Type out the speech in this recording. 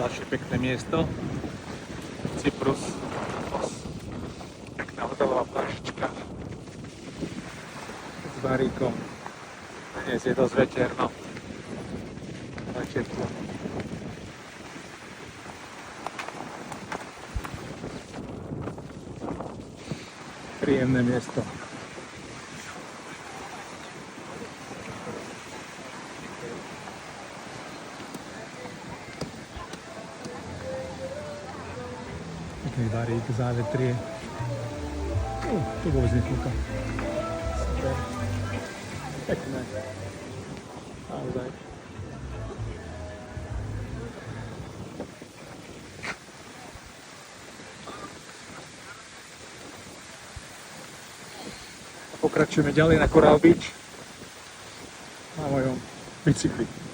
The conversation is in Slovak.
Ďalšie pekné miesto. Cyprus. Pekná hotelová plážička. S baríkom. Dnes je dosť veterno. Ale teplo. Príjemné miesto. Pekný barík, závetrie. Tu vôbec nefúka. Super. Pekné. Naozaj. Pokračujeme ďalej na Coral Beach na mojom bicykli.